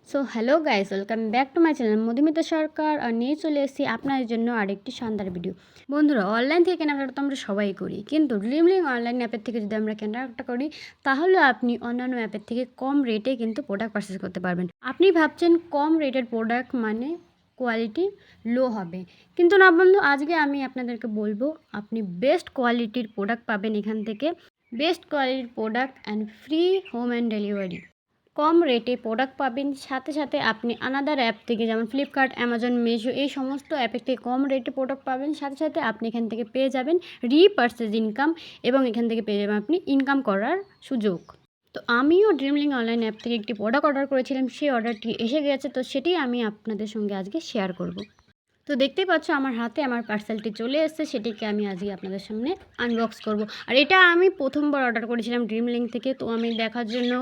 So hello guys, welcome back to my channel Madhumita Sarkar. আর নিয়ে চলে এসেছি আপনাদের জন্য আরেকটি শানদার ভিডিও। বন্ধুরা, অনলাইন থেকে কেনাকাটা তো আমরা সবাই করি, কিন্তু ড্রিমলিং অনলাইন অ্যাপের থেকে যদি আমরা কেনাকাটা করি, তাহলে আপনি অন্যান্য অ্যাপের থেকে কম রেটে কিন্তু প্রোডাক্ট পারচেস করতে পারবেন। আপনি ভাবছেন কম রেটের প্রোডাক্ট মানে কোয়ালিটি লো হবে, কিন্তু না বন্ধু, আজকে আমি আপনাদেরকে বলবো আপনি বেস্ট কোয়ালিটির প্রোডাক্ট পাবেন এখান থেকে। বেস্ট কোয়ালিটির product and free home and delivery. কম রেটে প্রোডাক্ট পাবেন, সাথে সাথে আপনি আনাদার অ্যাপ থেকে যেমন ফ্লিপকার্ট, অ্যামাজন, মিশো এই সমস্ত অ্যাপের থেকে কম রেটে প্রোডাক্ট পাবেন। সাথে সাথে আপনি এখান থেকে পেয়ে যাবেন রিপারচেজ ইনকাম, এবং এখান থেকে পেয়ে যাবেন আপনি ইনকাম করার সুযোগ। তো আমিও ড্রিমলিং অনলাইন অ্যাপ থেকে একটি প্রোডাক্ট অর্ডার করেছিলাম, সেই অর্ডারটি এসে গেছে, তো সেটি আমি আপনাদের সঙ্গে আজকে শেয়ার করব। তো দেখতেই পাচ্ছ আমার হাতে আমার পার্সেলটি চলে এসেছে, সেটিকে আমি আজকে আপনাদের সামনে আনবক্স করব। আর এটা আমি প্রথমবার অর্ডার করেছিলাম ড্রিমলিং থেকে, তো আমি দেখার জন্য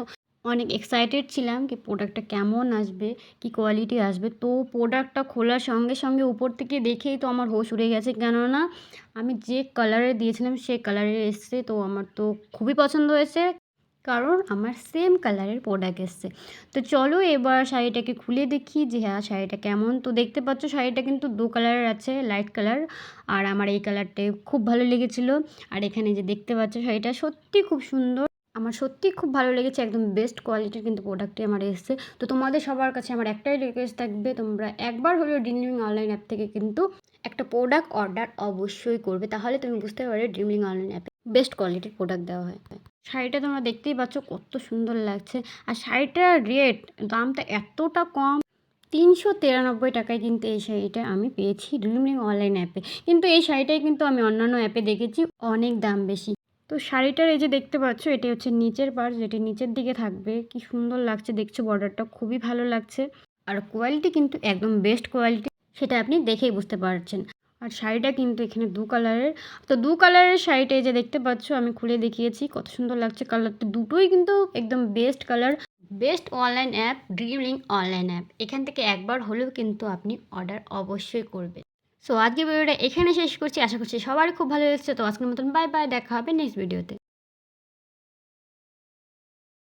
অনেক এক্সাইটেড ছিলাম কি প্রোডাক্টটা কেমন আসবে, কি কোয়ালিটি আসবে। তো প্রোডাক্টটা খোলার সঙ্গে সঙ্গে উপর থেকে দেখেই তো আমার হোশ উড়ে গেছে, কেননা আমি যে কালারে দিয়েছিলাম সেই কালারে এসছে। তো আমার তো খুবই পছন্দ হয়েছে, কারণ আমার সেম কালারের প্রোডাক্ট এসছে। তো চলো এবার শাড়িটাকে খুলে দেখি যে হ্যাঁ শাড়িটা কেমন। তো দেখতে পাচ্ছ শাড়িটা কিন্তু দু কালারের আছে, লাইট কালার, আর আমার এই কালারটাই খুব ভালো লেগেছিলো। আর এখানে যে দেখতে পাচ্ছ শাড়িটা সত্যি খুব সুন্দর, আমার সত্যিই খুব ভালো লেগেছে। একদম বেস্ট কোয়ালিটির কিন্তু প্রোডাক্টটি আমার এসেছে। তো তোমাদের সবার কাছে আমার একটাই রিকোয়েস্ট থাকবে, তোমরা একবার হলেও ড্রিমলিং অনলাইন অ্যাপ থেকে কিন্তু একটা প্রোডাক্ট অর্ডার অবশ্যই করবে, তাহলে তুমি বুঝতে পারবে ড্রিমলিং অনলাইন অ্যাপে বেস্ট কোয়ালিটির প্রোডাক্ট দেওয়া হয়। শাড়িটা তোমরা দেখতেই পাচ্ছ কত সুন্দর লাগছে। আর শাড়িটার রেট, দামটা এতটা কম, 393 টাকায় কিন্তু এই শাড়িটা আমি পেয়েছি ড্রিমলিং অনলাইন অ্যাপে। কিন্তু এই শাড়িটাই কিন্তু আমি অন্যান্য অ্যাপে দেখেছি অনেক দাম বেশি। তো শাড়িটার এই যে দেখতে পাচ্ছ, এটি হচ্ছে নিচের পার্ট, যেটি নিচের দিকে থাকবে। কি সুন্দর লাগছে, দেখছো বর্ডারটা খুবই ভালো লাগছে। আর কোয়ালিটি কিন্তু একদম বেস্ট কোয়ালিটি, সেটা আপনি দেখেই বুঝতে পারছেন। আর শাড়িটা কিন্তু এখানে দু কালারের। তো দু কালারের শাড়িটা এই যে দেখতে পাচ্ছ আমি খুলে দেখিয়েছি, কত সুন্দর লাগছে কালারটা, দুটোই কিন্তু একদম best colour. Best online app Dreamling online app, এখান থেকে একবার হলেও কিন্তু আপনি অর্ডার অবশ্যই করবেন। সো আজকে ভিডিওটা এখানে শেষ করছি, আশা করছি সবারই খুব ভালো লেগেছে। তো আজকের মতন বাই বাই, দেখা হবে নেক্সট ভিডিওতে।